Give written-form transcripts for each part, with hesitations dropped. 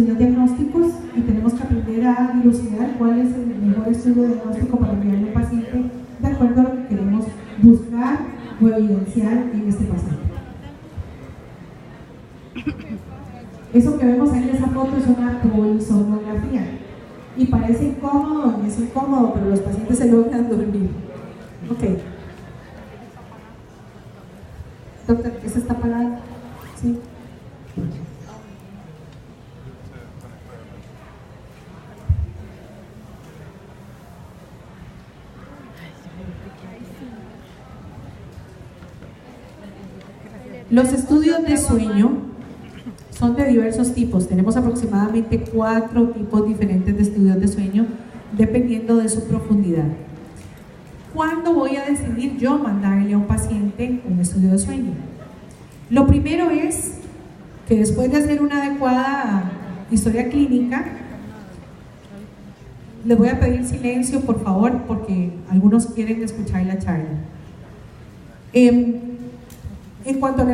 estudios diagnósticos y tenemos que aprender a dilucidar cuál es el mejor estudio diagnóstico para enviarle al paciente de acuerdo a lo que queremos buscar o evidenciar en este paciente. Eso que vemos ahí en esa foto es una polisomnografía y parece incómodo, y es incómodo, pero los pacientes se logran dormir. Ok. Doctor, ¿esa está apagada? Sí. Los estudios de sueño son de diversos tipos. Tenemos aproximadamente 4 tipos diferentes de estudios de sueño, dependiendo de su profundidad. ¿Cuándo voy a decidir yo mandarle a un paciente un estudio de sueño? Lo primero es que después de hacer una adecuada historia clínica, les voy a pedir silencio, por favor, porque algunos quieren escuchar la charla. En cuanto a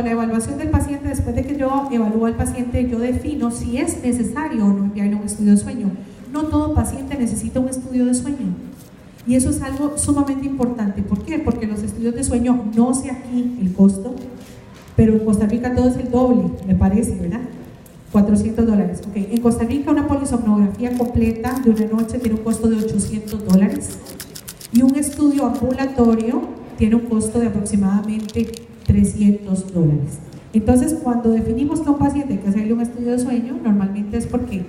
la evaluación del paciente, después de que yo evalúo al paciente, yo defino si es necesario o no enviarle un estudio de sueño. No todo paciente necesita un estudio de sueño. Y eso es algo sumamente importante. ¿Por qué? Porque los estudios de sueño, no sé aquí el costo, pero en Costa Rica todo es el doble, me parece, ¿verdad? $400. Okay. En Costa Rica una polisomnografía completa de una noche tiene un costo de $800 y un estudio ambulatorio tiene un costo de aproximadamente $300. Entonces, cuando definimos que a un paciente hay que hacerle un estudio de sueño, normalmente es porque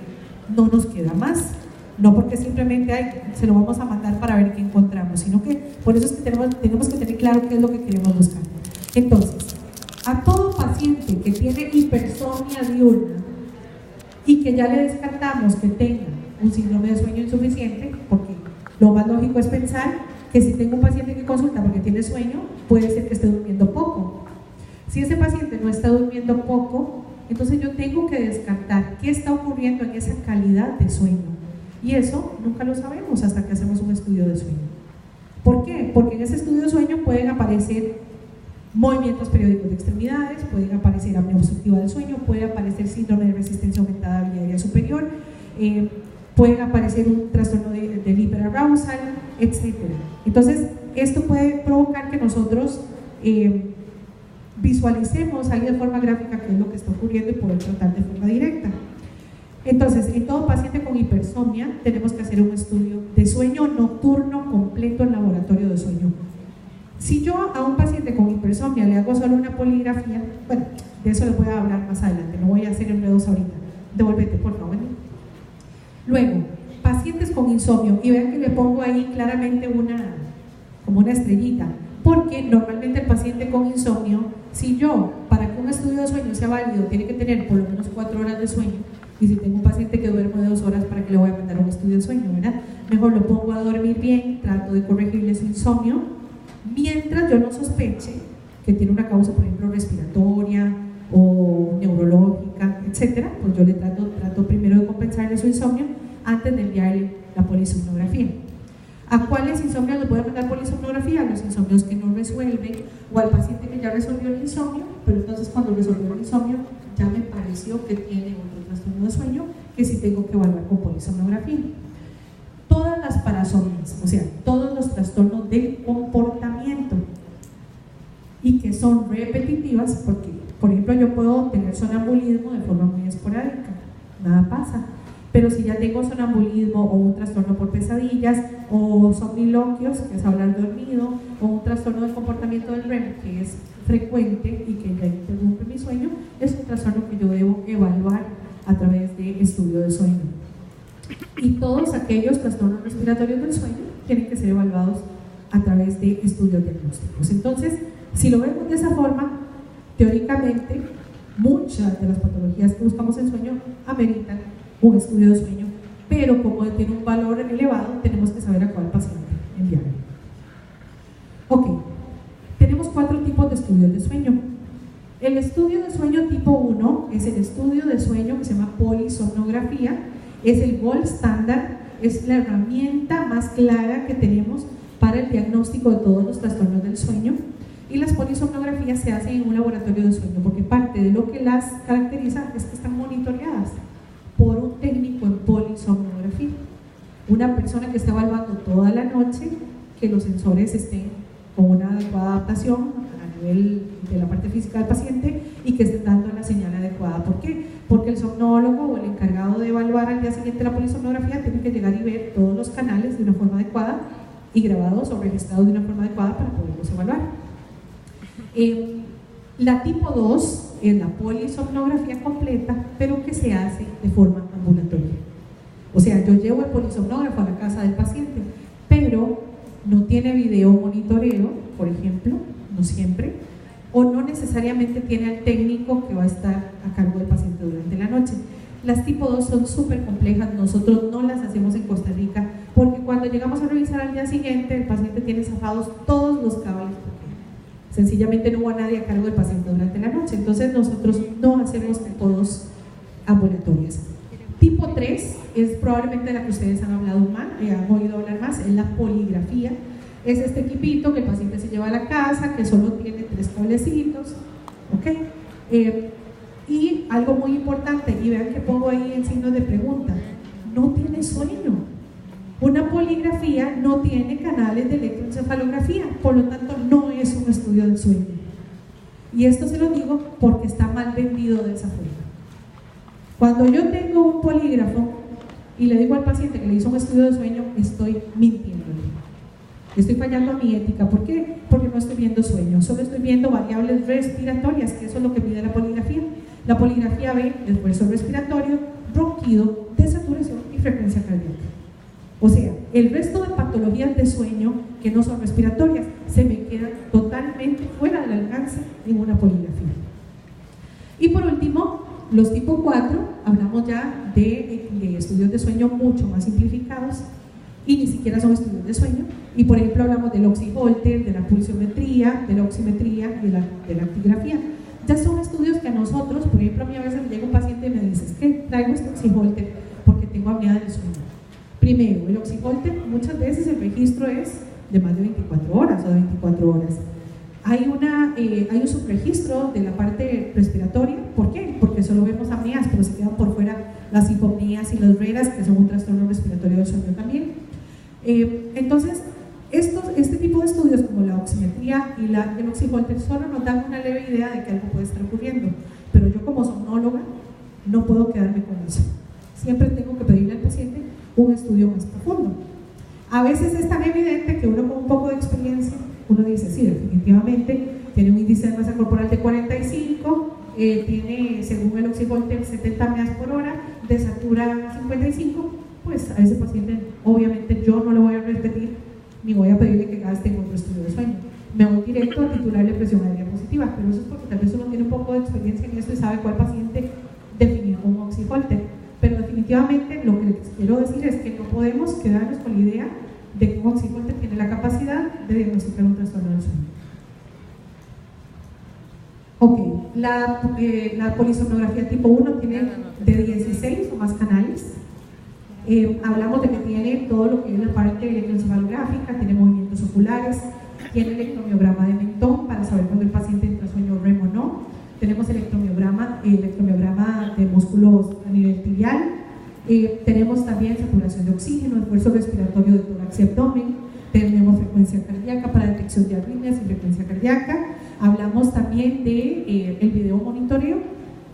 no nos queda más, no porque simplemente se lo vamos a mandar para ver qué encontramos, sino que por eso es que tenemos que tener claro qué es lo que queremos buscar. Entonces, a todo paciente que tiene hipersomnia diurna y que ya le descartamos que tenga un síndrome de sueño insuficiente, porque lo más lógico es pensar que si tengo un paciente que consulta porque tiene sueño, puede ser que esté durmiendo poco. Si ese paciente no está durmiendo poco, entonces yo tengo que descartar qué está ocurriendo en esa calidad de sueño. Y eso nunca lo sabemos hasta que hacemos un estudio de sueño. ¿Por qué? Porque en ese estudio de sueño pueden aparecer movimientos periódicos de extremidades, pueden aparecer apnea obstructiva del sueño, puede aparecer síndrome de resistencia aumentada vía aérea superior, pueden aparecer un trastorno del hiperarousal, etc. Entonces, esto puede provocar que nosotros visualicemos ahí de forma gráfica qué es lo que está ocurriendo y poder tratar de forma directa. Entonces, en todo paciente con hipersomnia tenemos que hacer un estudio de sueño nocturno completo en laboratorio de sueño. Si yo a un paciente con hipersomnia le hago solo una poligrafía, bueno, de eso les voy a hablar más adelante, no voy a hacer enredos ahorita. Devuélvete, por favor. Luego, pacientes con insomnio, y vean que le pongo ahí claramente como una estrellita, porque normalmente el paciente con insomnio, si yo, para que un estudio de sueño sea válido, tiene que tener por lo menos 4 horas de sueño, y si tengo un paciente que duerme 2 horas, ¿para qué le voy a mandar un estudio de sueño, verdad? Mejor lo pongo a dormir bien, trato de corregirle su insomnio, mientras yo no sospeche que tiene una causa, por ejemplo, respiratoria o neurológica, etcétera, pues yo le trato primero de compensarle su insomnio antes de enviarle la polisomnografía. ¿A cuáles insomnios le puedo mandar polisomnografía? Los insomnios que no resuelven, o al paciente que ya resolvió el insomnio, pero entonces cuando resolvió el insomnio ya me pareció que tiene otro trastorno de sueño que sí tengo que evaluar con polisomnografía. Todas las parasomnias, o sea, todos los trastornos del comportamiento y que son repetitivas, porque, por ejemplo, yo puedo tener sonambulismo de forma muy esporádica, nada pasa. Pero si ya tengo sonambulismo o un trastorno por pesadillas o somniloquios, que es hablar dormido, o un trastorno de comportamiento del REM, que es frecuente y que ya interrumpe mi sueño, es un trastorno que yo debo evaluar a través de estudio de sueño. Y todos aquellos trastornos respiratorios del sueño tienen que ser evaluados a través de estudios diagnósticos. Entonces, si lo vemos de esa forma, teóricamente, muchas de las patologías que buscamos en sueño ameritan un estudio de sueño, pero como tiene un valor elevado, tenemos que saber a cuál paciente enviar. Ok, tenemos 4 tipos de estudios de sueño. El estudio de sueño tipo 1 es el estudio de sueño que se llama polisomnografía, es el gold standard, es la herramienta más clara que tenemos para el diagnóstico de todos los trastornos del sueño, y las polisomnografías se hacen en un laboratorio de sueño porque parte de lo que las caracteriza es que están monitoreadas. una persona que está evaluando toda la noche, que los sensores estén con una adecuada adaptación a nivel de la parte física del paciente y que estén dando la señal adecuada. ¿Por qué? Porque el somnólogo o el encargado de evaluar al día siguiente la polisomnografía tiene que llegar y ver todos los canales de una forma adecuada y grabados o registrados de una forma adecuada para poderlos evaluar. La tipo 2 es la polisomnografía completa, pero que se hace de forma ambulatoria. O sea, yo llevo el polisomnógrafo a la casa del paciente, pero no tiene video monitoreo, por ejemplo, no siempre, o no necesariamente tiene al técnico que va a estar a cargo del paciente durante la noche. Las tipo 2 son súper complejas, nosotros no las hacemos en Costa Rica, porque cuando llegamos a revisar al día siguiente, el paciente tiene zafados todos los cables, porque sencillamente no hubo nadie a cargo del paciente durante la noche. Entonces nosotros no hacemos tipo 2 ambulatorias. Tipo 3 es probablemente la que ustedes han hablado más, han oído hablar más, es la poligrafía. Es este equipito que el paciente se lleva a la casa, que solo tiene 3 cablecitos, ¿ok? Y algo muy importante, y vean que pongo ahí en signo de pregunta, no tiene sueño. Una poligrafía no tiene canales de electroencefalografía, por lo tanto no es un estudio del sueño. Y esto se lo digo porque está mal vendido de esa forma. Cuando yo tengo un polígrafo y le digo al paciente que le hizo un estudio de sueño, estoy mintiéndole. Estoy fallando a mi ética. ¿Por qué? Porque no estoy viendo sueño, solo estoy viendo variables respiratorias, que eso es lo que mide la poligrafía. La poligrafía ve esfuerzo respiratorio, ronquido, desaturación y frecuencia cardíaca. O sea, el resto de patologías de sueño que no son respiratorias se me quedan totalmente fuera del alcance en una poligrafía. Y por último, los tipo 4, hablamos ya de estudios de sueño mucho más simplificados y ni siquiera son estudios de sueño. Y por ejemplo hablamos del oxiholter, de la pulsiometría, de la oximetría y de la actigrafía. Ya son estudios que a nosotros, por ejemplo, a mí a veces me llega un paciente y me dice, es que traigo este oxiholter porque tengo apnea del sueño. Primero, el oxiholter, muchas veces el registro es de más de 24 horas o de 24 horas. Hay un subregistro de la parte respiratoria. ¿Por qué? Porque solo vemos apneas, pero se quedan por fuera las hipopnías y las RERAs, que son un trastorno respiratorio del sueño también. Entonces, este tipo de estudios como la oximetría y el oxiholter solo nos dan una leve idea de que algo puede estar ocurriendo, pero yo como somnóloga no puedo quedarme con eso. Siempre tengo que pedirle al paciente un estudio más profundo. A veces es tan evidente que uno con un poco de experiencia, uno dice, sí, definitivamente tiene un índice de masa corporal de 45, tiene, según el oxiholter, 70 apneas por hora, desatura 55, pues a ese paciente obviamente yo no le voy a repetir ni voy a pedirle que gaste en otro estudio de sueño. Me voy directo a titularle presión aérea positiva, pero eso es porque tal vez uno tiene un poco de experiencia en esto y sabe cuál paciente definir como oxiholter. Pero definitivamente lo que les quiero decir es que no podemos quedarnos con la idea de que un oxiholter tiene la capacidad de diagnosticar un trastorno del sueño. Ok, la polisomnografía tipo 1 tiene de 16 o más canales. Hablamos de que tiene todo lo que es la parte electroencefalográfica, tiene movimientos oculares, tiene electromiograma de mentón para saber cuando el paciente entra en sueño REM o no. Tenemos electromiograma de músculos a nivel tibial. Tenemos también saturación de oxígeno, esfuerzo respiratorio de tórax y abdomen. Tenemos frecuencia cardíaca para detección de arritmias y frecuencia cardíaca. Hablamos también de el video monitoreo,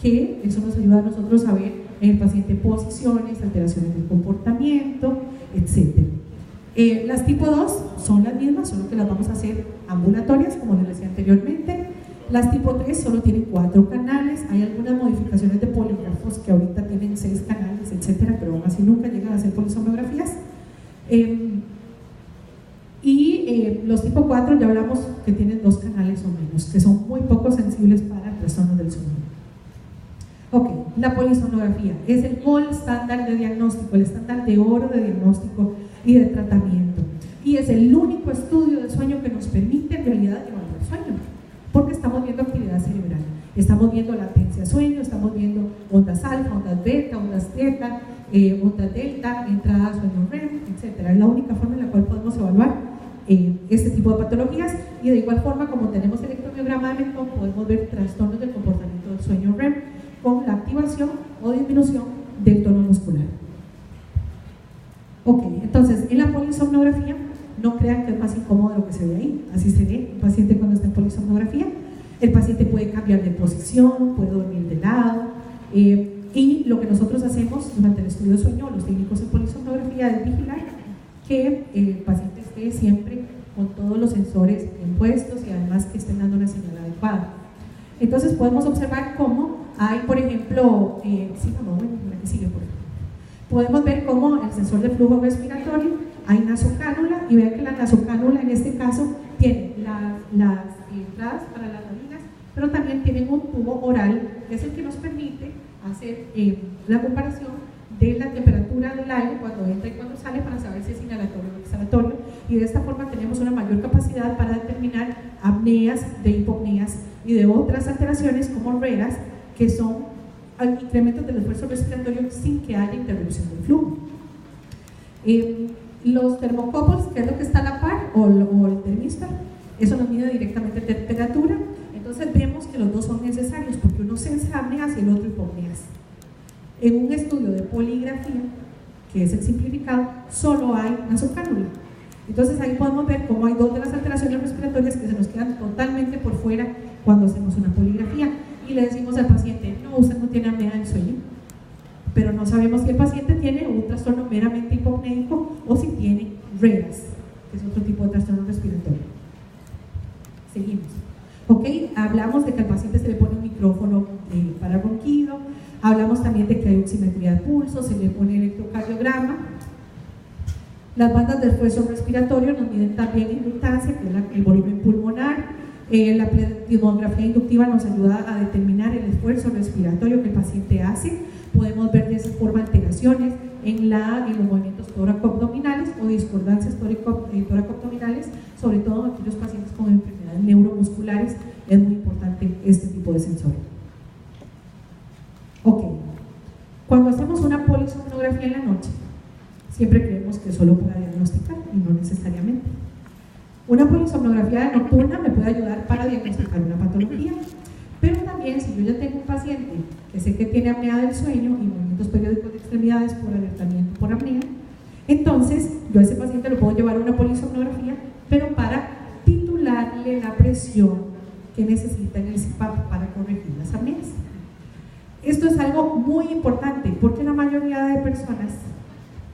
que eso nos ayuda a nosotros a ver en el paciente posiciones, alteraciones del comportamiento, etc. Las tipo 2 son las mismas, solo que las vamos a hacer ambulatorias, como les decía anteriormente. Las tipo 3 solo tienen 4 canales, hay algunas modificaciones de polígrafos que ahorita tienen 6 canales, etcétera, pero aún así nunca llegan a hacer polisomnografías. Los tipo 4 ya hablamos que tienen 2 canales o menos, que son muy poco sensibles para trastornos del sueño. Ok, la polisomnografía es el gold estándar de diagnóstico, el estándar de oro de diagnóstico y de tratamiento. Y es el único estudio del sueño que nos permite en realidad evaluar el sueño, porque estamos viendo actividad cerebral, estamos viendo latencia sueño, estamos viendo ondas alfa, ondas beta, ondas teta, ondas delta, entrada a sueño REM, etc. Es la única forma en la cual podemos evaluar este tipo de patologías, y de igual forma, como tenemos el electromiograma de mentón, podemos ver trastornos del comportamiento del sueño REM con la activación o disminución del tono muscular. Ok, entonces no crean que es más incómodo de lo que se ve ahí. Así se ve un paciente cuando está en polisomnografía. El paciente puede cambiar de posición, puede dormir de lado, y lo que nosotros hacemos durante el estudio de sueño, los técnicos en polisomnografía, es vigilar que el paciente esté siempre con todos los sensores bien puestos y además que estén dando una señal adecuada. Entonces podemos observar cómo hay, por ejemplo, podemos ver cómo el sensor de flujo respiratorio, hay nasocánula, y vean que la nasocánula en este caso tiene las entradas para las narinas, pero también tienen un tubo oral, que es el que nos permite hacer la comparación de la temperatura del aire cuando entra y cuando sale para saber si es inhalatorio o exhalatorio, y de esta forma tenemos una mayor capacidad para determinar apneas, de hipopneas y de otras alteraciones como RERAS, que son incrementos del esfuerzo respiratorio sin que haya interrupción del flujo. Los termocouples, que es lo que está a la par, o el termistor, eso nos mide directamente temperatura. Entonces vemos que los dos son necesarios porque uno sensa apneas y el otro hipopneas. En un estudio de poligrafía, que es el simplificado, solo hay nasocánula. Entonces ahí podemos ver cómo hay dos de las alteraciones respiratorias que se nos quedan totalmente por fuera cuando hacemos una poligrafía, y le decimos al paciente, no, usted no tiene apnea del sueño, pero no sabemos si el paciente tiene un trastorno meramente hipopnéico o si tiene RERAS, que es otro tipo de trastorno respiratorio. Seguimos. Ok, hablamos de que al paciente se le pone un micrófono para ronquido, hablamos también de que hay oximetría de pulso, se le pone electrocardiograma. Las bandas de esfuerzo respiratorio nos miden también inductancia, que es el volumen pulmonar. La plethysmografía inductiva nos ayuda a determinar el esfuerzo respiratorio que el paciente hace. Podemos ver de esa forma alteraciones en los movimientos tóraco-abdominales o discordancias tóraco-abdominales, sobre todo en aquellos pacientes con enfermedades neuromusculares. Es muy importante este tipo de sensor. Ok, cuando hacemos una polisomnografía en la noche, siempre creemos que es solo para diagnosticar y no necesariamente. Una polisomnografía nocturna me puede ayudar para diagnosticar una patología, pero también si yo ya tengo un paciente que sé que tiene apnea del sueño y movimientos periódicos de extremidades por alertamiento por apnea, entonces yo a ese paciente lo puedo llevar a una polisomnografía, pero para titularle la presión que necesita en el CPAP para corregir las apneas. Esto es algo muy importante porque la mayoría de personas,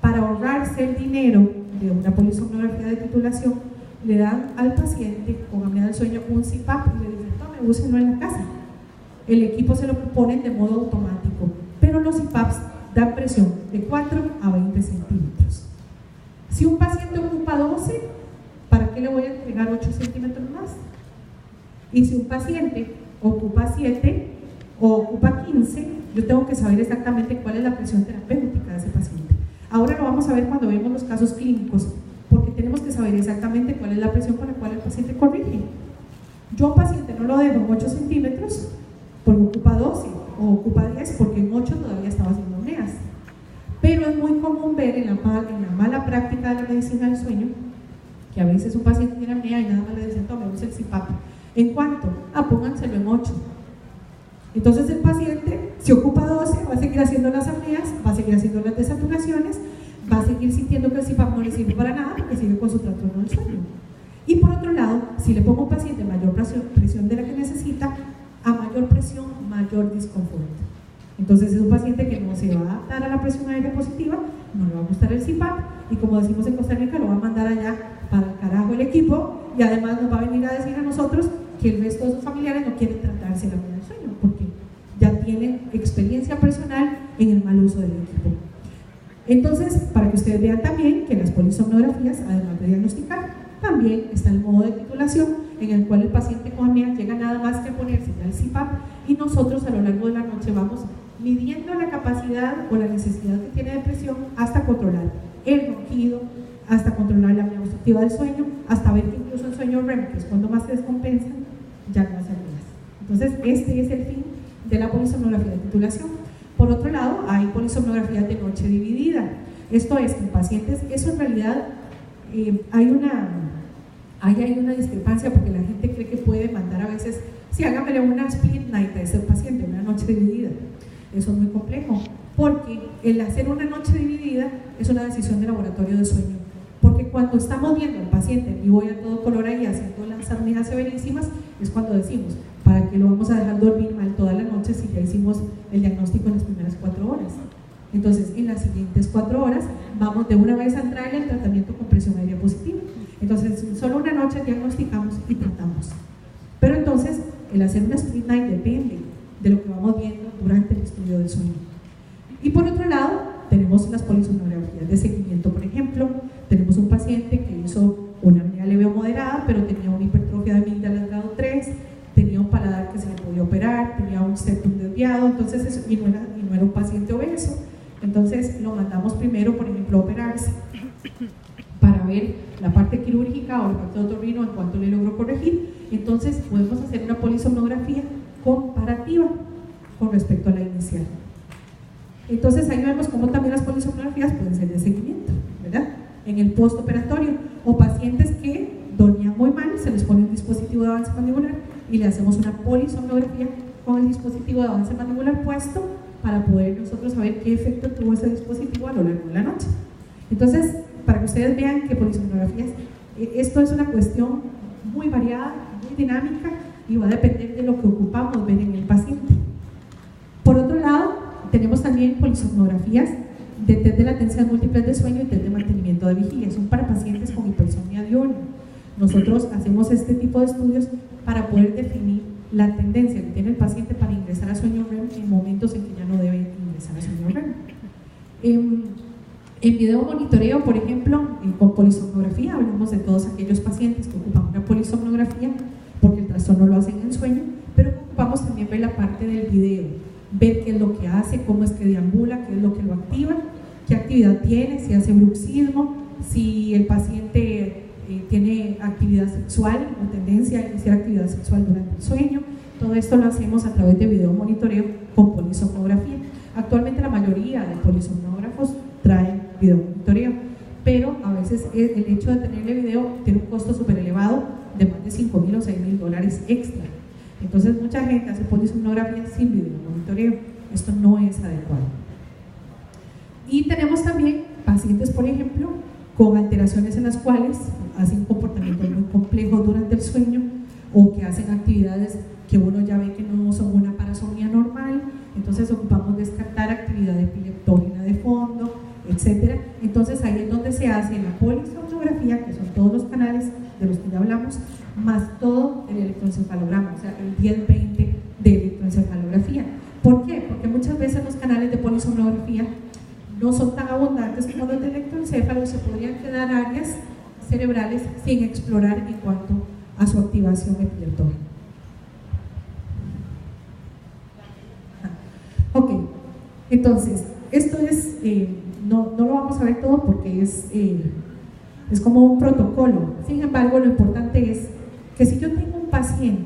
para ahorrarse el dinero de una polisomnografía de titulación, le dan al paciente con apnea del sueño un CPAP y le dicen, tome, úsenlo en la casa. El equipo se lo proponen de modo automático, pero los CPAPs dan presión de 4 a 20 centímetros. Si un paciente ocupa 12, ¿para qué le voy a entregar 8 centímetros más? Y si un paciente ocupa 7 o ocupa 15, yo tengo que saber exactamente cuál es la presión terapéutica de ese paciente. Ahora lo vamos a ver cuando vemos los casos clínicos, porque tenemos que saber exactamente cuál es la presión con la cual el paciente corrige. Yo a un paciente no lo dejo en 8 centímetros porque ocupa 12 o ocupa 10 porque en 8 todavía estaba haciendo apneas. Pero es muy común ver en la mala práctica de la medicina del sueño que a veces un paciente tiene apnea y nada más le dicen, tome, use el CPAP. ¿En cuánto? Pónganselo en 8. Entonces el paciente, si ocupa 12, va a seguir haciendo las apneas, va a seguir haciendo las desaturaciones, va a seguir sintiendo que el CPAP no le sirve para nada porque sigue con su trastorno del sueño. Y por otro lado, si le pongo a un paciente mayor presión de la que necesita, a mayor presión, mayor disconfort. Entonces es un paciente que no se va a adaptar a la presión aérea positiva, no le va a gustar el CPAP y como decimos en Costa Rica, lo va a mandar allá para el carajo el equipo y además nos va a venir a decir a nosotros que el resto de sus familiares no quieren tratarse la apnea del sueño porque ya tienen experiencia personal en el mal uso del equipo. Entonces, para que ustedes vean también que las polisomnografías, además de diagnosticar, también está el modo de titulación en el cual el paciente con apnea llega nada más que a ponerse ya el CPAP y nosotros a lo largo de la noche vamos midiendo la capacidad o la necesidad que tiene de presión hasta controlar el ronquido, hasta controlar la apnea obstructiva del sueño, hasta ver que incluso el sueño REM, que es cuando más se descompensan, ya no hace apneas. Entonces, este es el fin de la polisomnografía de titulación. Por otro lado, hay polisomnografía de noche dividida. Esto es que en pacientes, eso en realidad hay una discrepancia porque la gente cree que puede mandar a veces, sí, hágame una split night a ese paciente, una noche dividida. Eso es muy complejo, porque el hacer una noche dividida es una decisión de laboratorio de sueño, porque cuando estamos viendo al paciente en vivo y a todo color ahí haciendo las apneas severísimas, es cuando decimos, ¿para qué lo vamos a dejar dormir mal toda la noche si ya hicimos el diagnóstico en las primeras 4 horas? Entonces, en las siguientes 4 horas, vamos de una vez a entrar en el tratamiento con presión aérea positiva. Entonces, solo una noche diagnosticamos y tratamos. Pero entonces, el hacer una split night depende de lo que vamos viendo durante el estudio del sueño. Y por otro lado, tenemos las polisomnografías de seguimiento, por ejemplo. Tenemos un paciente que hizo una apnea leve o moderada, pero tenía una hipertrofia de amígdala grado 3, tenía un paladar que se le podía operar, tenía un septum desviado, entonces eso, y no era un paciente obeso. Entonces lo mandamos primero, por ejemplo, a operarse para ver la parte quirúrgica o el pacto otorrino en cuanto le logró corregir. Entonces podemos hacer una polisomnografía comparativa con respecto a la inicial. Entonces ahí vemos cómo también las polisomnografías pueden ser de seguimiento, ¿verdad? En el postoperatorio, o pacientes que dormían muy mal, se les pone un dispositivo de avance mandibular y le hacemos una polisomnografía con el dispositivo de avance mandibular puesto para poder nosotros saber qué efecto tuvo ese dispositivo a lo largo de la noche. Entonces, para que ustedes vean que polisomnografías, esto es una cuestión muy variada, muy dinámica y va a depender de lo que ocupamos ver en el paciente. Por otro lado, tenemos también polisomnografías de test de latencias múltiples de sueño y test de mantenimiento de vigilia. Son para pacientes con hipersomnia diurna. Nosotros hacemos este tipo de estudios para poder definir la tendencia que tiene el paciente para ingresar a sueño REM en momentos en que ya no debe ingresar a sueño REM. En video monitoreo, por ejemplo, con polisomnografía, hablamos de todos aquellos pacientes que ocupan una polisomnografía porque el trastorno lo hacen en sueño, pero ocupamos también ver la parte del video, ver qué es lo que hace, cómo es que deambula, qué es lo que lo activa, qué actividad tiene, si hace bruxismo, si el paciente tiene actividad sexual o tendencia a iniciar actividad sexual durante el sueño. Todo esto lo hacemos a través de video monitoreo con polisomnografía. Actualmente la mayoría de polisomnógrafos traen video monitoreo, pero a veces el hecho de tenerle video tiene un costo súper elevado de más de $5,000 o $6,000 extra. Entonces mucha gente hace polisomnografía sin video monitoreo. Esto no es adecuado. Y tenemos también pacientes, por ejemplo, con alteraciones en las cuales hacen comportamientos muy complejos durante el sueño o que hacen actividades que uno ya ve que no son una parasomnia normal. Entonces ocupamos descartar actividad epileptógena de fondo, etc. Entonces ahí es donde se hace la polisomnografía, que son todos los canales de los que ya hablamos, más todo el electroencefalograma, o sea, el 10-20 de electroencefalografía. ¿Por qué? Porque muchas veces los canales de polisomnografía no son tan abundantes como los de electroencéfalo, se podrían quedar áreas cerebrales sin explorar en cuanto a su activación epileptógena. Ok, entonces, esto es, no lo vamos a ver todo porque es como un protocolo. Sin embargo, lo importante es que si yo tengo un paciente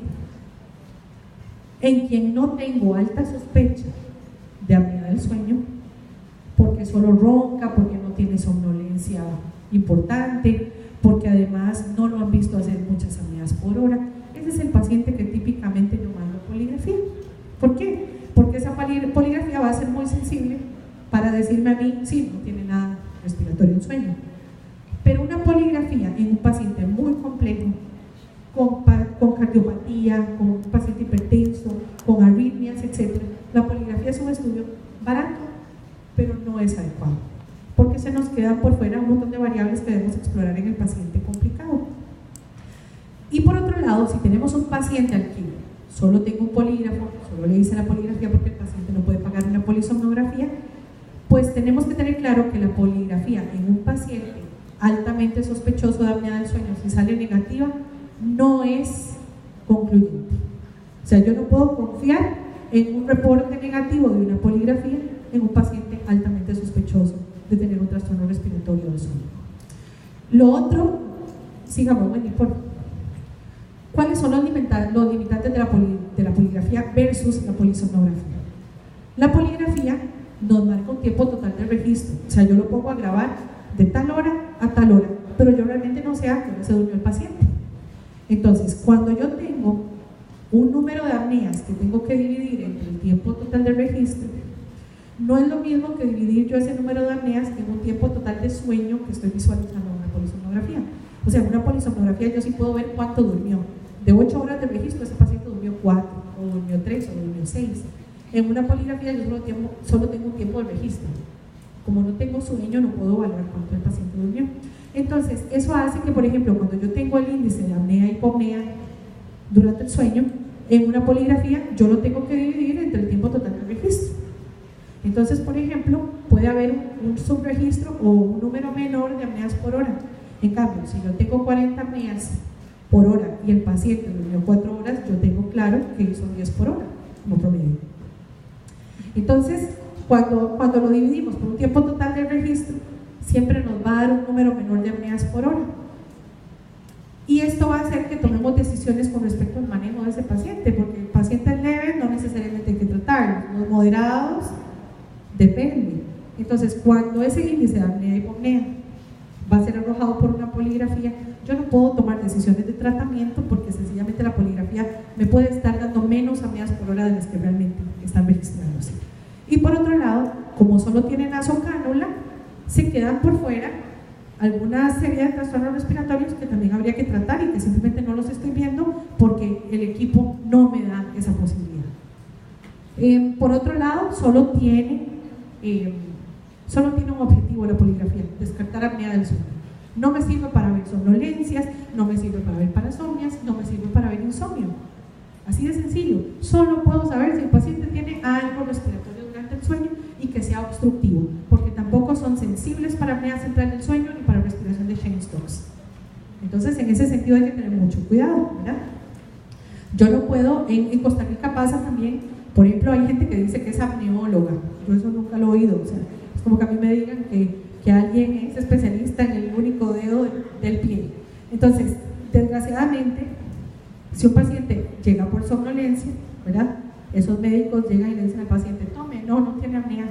en quien no tengo alta sospecha de apnea del sueño, porque solo ronca, porque no tiene somnolencia importante, porque además no lo han visto hacer muchas apneas por hora, ese es el paciente que típicamente yo mando poligrafía. ¿Por qué? Porque esa poligrafía va a ser muy sensible para decirme a mí, sí, no tiene nada respiratorio en sueño. Pero una poligrafía en un paciente muy complejo, con cardiopatía, con un paciente hipertenso, con arritmias, etc., la poligrafía es un estudio barato, pero no es adecuado, porque se nos queda por fuera un montón de variables que debemos explorar en el paciente complicado. Y por otro lado, si tenemos un paciente al que solo tengo un polígrafo, solo le hice la poligrafía porque el paciente no puede pagar una polisomnografía, pues tenemos que tener claro que la poligrafía en un paciente altamente sospechoso de apnea del sueño, si sale negativa, no es concluyente. O sea, yo no puedo confiar en un reporte negativo de una poligrafía en un paciente altamente sospechoso de tener un trastorno respiratorio del sueño. Lo otro, sigamos, venir por ¿cuáles son los limitantes de la poligrafía versus la polisomnografía? La poligrafía nos marca un tiempo total de registro, o sea, yo lo pongo a grabar de tal hora a tal hora, pero yo realmente no sé a qué hora se durmió el paciente. Entonces, cuando yo tengo un número de apneas que tengo que dividir entre el tiempo total de registro, no es lo mismo que dividir yo ese número de apneas en un tiempo total de sueño que estoy visualizando en una polisomnografía. polisomnografía. O sea, en una polisomnografía yo sí puedo ver cuánto durmió. De 8 horas de registro, ese paciente durmió 4, o durmió 3, o durmió 6. En una poligrafía yo solo tengo un tiempo de registro. Como no tengo sueño, no puedo evaluar cuánto el paciente durmió. Entonces, eso hace que, por ejemplo, cuando yo tengo el índice de apnea y hipopnea durante el sueño, en una poligrafía yo lo tengo que dividir entre el tiempo total de registro. Entonces, por ejemplo, puede haber un subregistro o un número menor de apneas por hora. En cambio, si yo tengo 40 apneas por hora y el paciente durmió 4 horas, yo tengo claro que hizo 10 por hora como promedio. Entonces, cuando lo dividimos por un tiempo total de registro, siempre nos va a dar un número menor de apneas por hora. Y esto va a hacer que tomemos decisiones con respecto al manejo de ese paciente, porque el paciente leve no necesariamente hay que tratarlo, los moderados depende. Entonces, cuando ese índice de apnea y hipopnea va a ser arrojado por una poligrafía, yo no puedo tomar decisiones de tratamiento porque sencillamente la poligrafía me puede estar dando menos apneas por hora de las que realmente están registrándose. Y por otro lado, como solo tiene nasocánula, se quedan por fuera alguna serie de trastornos respiratorios que también habría que tratar y que simplemente no los estoy viendo porque el equipo no me da esa posibilidad. Por otro lado, solo tiene un objetivo la poligrafía: descartar apnea del sueño. No me sirve para ver somnolencias, no me sirve para ver parasomnias, no me sirve para ver insomnio. Así de sencillo. Solo puedo saber si el paciente tiene algo respiratorio durante el sueño y que sea obstructivo, porque tampoco son sensibles para apnea central del sueño ni para respiración de Cheyne-Stokes. Entonces, en ese sentido hay que tener mucho cuidado, ¿verdad? Yo no puedo, en Costa Rica pasa también, por ejemplo, hay gente que dice que es apneóloga. Yo eso nunca lo he oído. O sea, es como que a mí me digan que alguien es especialista en el único dedo del pie. Entonces, desgraciadamente, si un paciente llega por somnolencia, ¿verdad? Esos médicos llegan y le dicen al paciente: tome, no tiene apnea.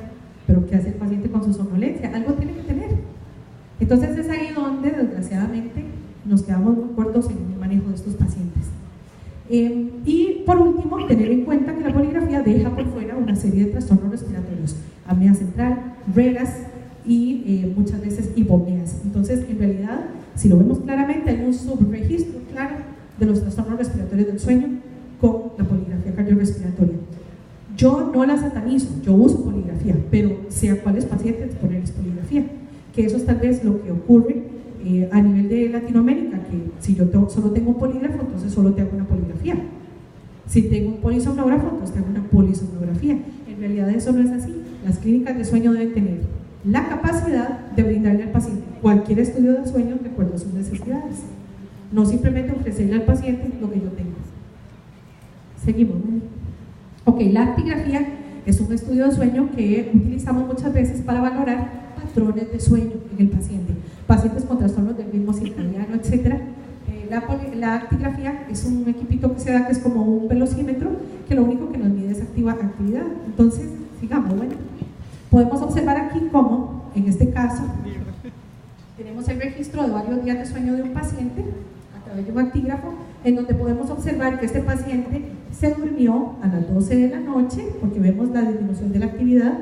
Pero ¿qué hace el paciente con su somnolencia? Algo tiene que tener. Entonces es ahí donde, desgraciadamente, nos quedamos muy cortos en el manejo de estos pacientes. Y por último, tener en cuenta que la poligrafía deja por fuera una serie de trastornos respiratorios: apnea central, RERAS y muchas veces hipopneas. Entonces, en realidad, si lo vemos claramente, hay un subregistro claro de los trastornos respiratorios del sueño con la poligrafía cardiorrespiratoria. Yo no la satanizo, yo uso poligrafía, pero sé a cuáles pacientes ponerles poligrafía, que eso es tal vez lo que ocurre a nivel de Latinoamérica, que si yo solo tengo un polígrafo, entonces solo te hago una poligrafía. Si tengo un polisomnógrafo, entonces te hago una polisomnografía. En realidad eso no es así. Las clínicas de sueño deben tener la capacidad de brindarle al paciente cualquier estudio del sueño de acuerdo a sus necesidades, no simplemente ofrecerle al paciente lo que yo tengo. Seguimos. Ok, la actigrafía es un estudio de sueño que utilizamos muchas veces para valorar patrones de sueño en el paciente, pacientes con trastornos del ritmo circadiano, etc. La actigrafía es un equipito que se da, que es como un velocímetro, que lo único que nos mide es actividad. Entonces, sigamos. Bueno, podemos observar aquí cómo, en este caso, tenemos el registro de varios días de sueño de un paciente a través de un actígrafo, en donde podemos observar que este paciente se durmió a las 12 de la noche, porque vemos la disminución de la actividad,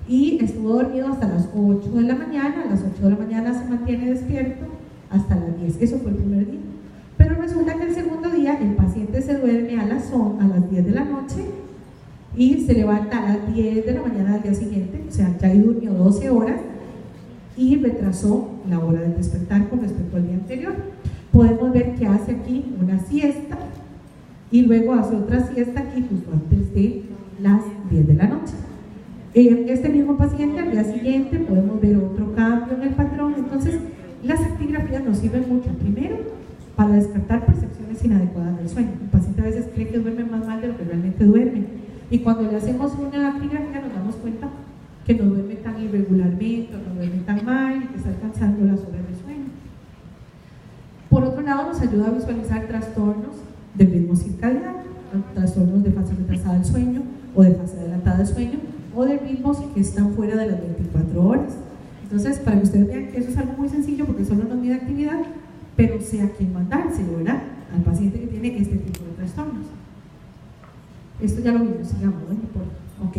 y estuvo dormido hasta las 8 de la mañana. A las 8 de la mañana se mantiene despierto hasta las 10. Eso fue el primer día. Pero resulta que el segundo día el paciente se duerme a las 10 de la noche y se levanta a las 10 de la mañana del día siguiente. O sea, ya ahí durmió 12 horas y retrasó la hora del despertar con respecto al día anterior. Podemos ver que hace aquí una siesta y luego hace otra siesta aquí justo antes de las 10 de la noche. Este mismo paciente al día siguiente podemos ver otro cambio en el patrón. Entonces, las actigrafías nos sirven mucho, primero, para descartar percepciones inadecuadas del sueño. El paciente a veces cree que duerme más mal de lo que realmente duerme, y cuando le hacemos una actigrafía nos damos cuenta que no duerme tan irregularmente, no duerme tan mal y que está alcanzando las horas de sueño. Por otro lado, nos ayuda a visualizar trastornos del ritmo circadiano, trastornos de fase retrasada del sueño o de fase adelantada del sueño, o de ritmos que están fuera de las 24 horas. Entonces, para que ustedes vean que eso es algo muy sencillo, porque solo nos mide actividad, pero sé a quién mandárselo, ¿verdad? Al paciente que tiene este tipo de trastornos. Esto ya lo vimos, sigamos, ¿no? Ok.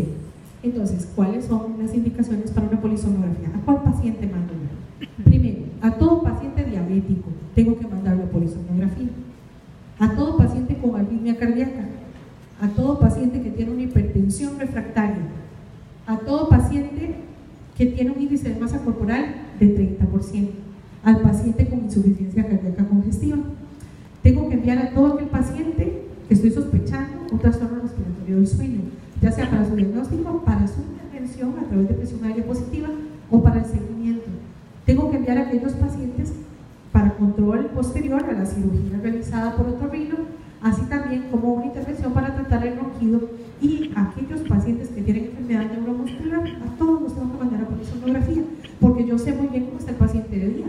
Entonces, ¿cuáles son las indicaciones para una polisomnografía? ¿A cuál paciente mando yo? Primero, a todo paciente diabético. todo paciente que tiene un índice de masa corporal de 30%, al paciente con insuficiencia cardíaca congestiva. Tengo que enviar a todo aquel paciente que estoy sospechando un trastorno respiratorio del sueño, ya sea para su diagnóstico, para su intervención a través de presión aérea positiva o para el seguimiento. Tengo que enviar a aquellos pacientes para control posterior a la cirugía realizada por otorrino, así también como una intervención para tratar el ronquido, y aquellos pacientes que tienen enfermedad neuromuscular, a todos los tengo que mandar a polisomnografía, porque yo sé muy bien cómo está el paciente de día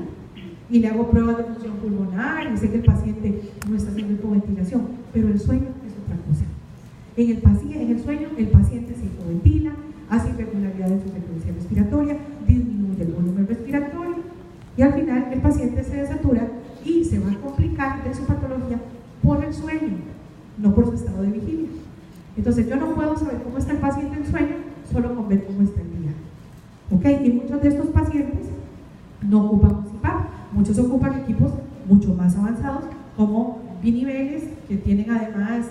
y le hago pruebas de función pulmonar y sé que el paciente no está haciendo hipoventilación, pero el sueño es otra cosa. En el sueño el paciente se hipoventila, hace irregularidad en su frecuencia respiratoria, disminuye el volumen respiratorio y al final el paciente se desatura y se va a complicar de su patología por el sueño, no por su estado de vigilia. Entonces yo no puedo saber cómo está el paciente en sueño solo con ver cómo está el día. ¿Ok? Y muchos de estos pacientes no ocupan CPAP, muchos ocupan equipos mucho más avanzados como biniveles que tienen además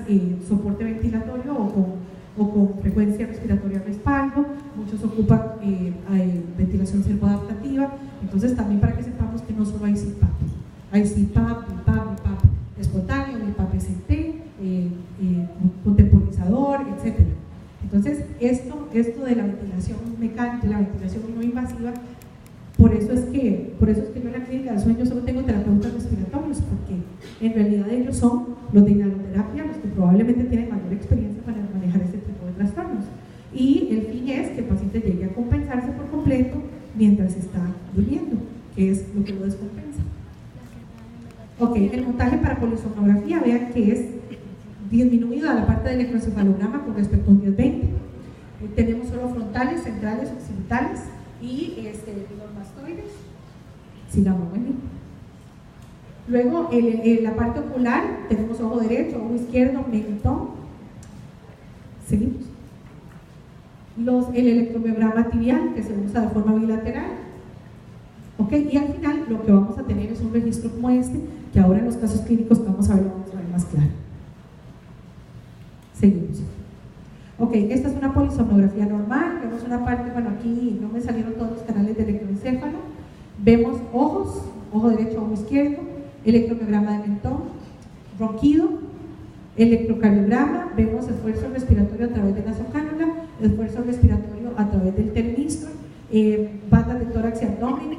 soporte ventilatorio o con frecuencia respiratoria a respaldo, muchos ocupan ventilación servoadaptativa. Entonces también para que sepamos que no solo hay CPAP, hay CPAP, BiPAP, BiPAP espontáneo, BiPAP ST, contemporizador, etc. Entonces esto de la ventilación mecánica, la ventilación no invasiva, por eso es que yo en la clínica del sueño solo tengo terapeutas respiratorios, porque en realidad ellos son los de inhaloterapia, los que probablemente tienen mayor experiencia para manejar este tipo de trastornos. Y el fin es que el paciente llegue a compensarse por completo mientras está durmiendo, que es lo que lo descompensa. Ok, el montaje para polisomnografía, vean que es disminuido a la parte del electroencefalograma con respecto a un 10-20. Tenemos solo frontales, centrales, occipitales y los mastoides, sigamos, bueno. Luego, en la parte ocular, tenemos ojo derecho, ojo izquierdo, mentón. Seguimos. El electromiograma tibial, que se usa de forma bilateral. Ok, y al final lo que vamos a tener es un registro como este, que ahora en los casos clínicos que vamos a ver lo vamos a ver más claro. Seguimos. Ok, esta es una polisomnografía normal. Vemos una parte, bueno, aquí no me salieron todos los canales de electroencéfalo. Vemos ojos, ojo derecho, ojo izquierdo, electromiograma de mentón, ronquido, electrocardiograma, vemos esfuerzo respiratorio a través de nasocánula, esfuerzo respiratorio a través del termistro, bandas de tórax y abdomen,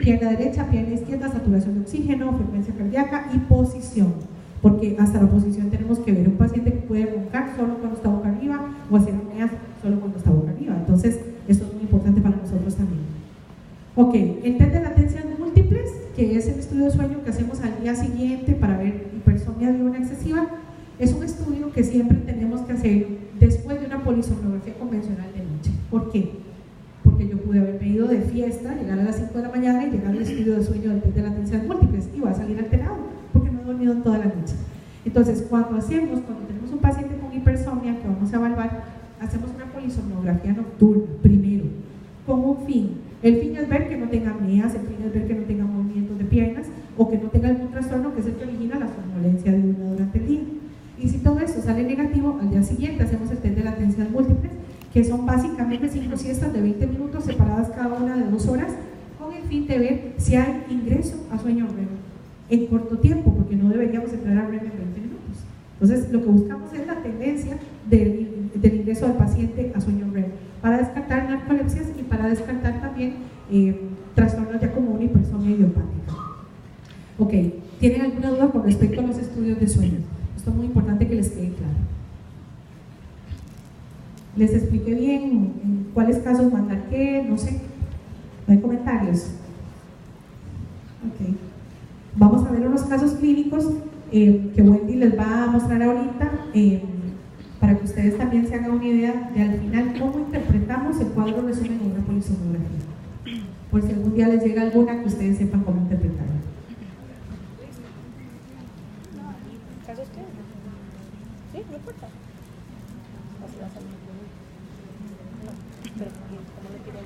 pierna derecha, pierna izquierda, saturación de oxígeno, frecuencia cardíaca y posición, porque hasta la posición tenemos que ver un paciente que puede roncar solo cuando está boca arriba o hacer apneas solo cuando está boca arriba. Entonces esto es muy importante para nosotros también. Ok, el test de latencias múltiples, que es el estudio de sueño que hacemos al día siguiente para ver hipersomnia diurna excesiva, es un estudio que siempre tenemos que hacer después de una polisomnografía convencional de noche. ¿Por qué? Porque yo pude haberme ido de fiesta, llegar a las 5 de la mañana y llegar al estudio de sueño del test de latencias múltiples y voy a salir alterado porque no he dormido en toda la noche. Entonces, cuando tenemos un paciente con hipersomnia que vamos a evaluar, hacemos una polisomnografía nocturna primero, con un fin. El fin es ver que no tenga apneas, el fin es ver que no tenga movimientos de piernas o que no tenga algún trastorno que es el que origina la somnolencia diurna durante el día. Y si todo esto sale negativo, al día siguiente hacemos el test de latencias múltiples, que son básicamente 5 siestas de 20 minutos separadas cada una de 2 horas, con el fin de ver si hay ingreso a sueño REM en corto tiempo, porque no deberíamos entrar a REM en 20 minutos. Entonces, lo que buscamos es la tendencia del ingreso del paciente a sueño REM, para descartar narcolepsias y para descartar también trastornos ya como una hipersomnia idiopática. Ok, ¿tienen alguna duda con respecto a los estudios de sueño? Esto es muy importante que les quede claro. Les expliqué bien en cuáles casos mandar qué, no sé. ¿No hay comentarios? Ok. Vamos a ver unos casos clínicos que Wendy les va a mostrar ahorita, para que ustedes también se hagan una idea de al final cómo interpretamos el cuadro resumen en una polisomnografía. Por si algún día les llega alguna, que ustedes sepan cómo interpretarla. ¿Casos qué? Sí, no importa. Así va a salir. No, pero ¿cómo le quiero?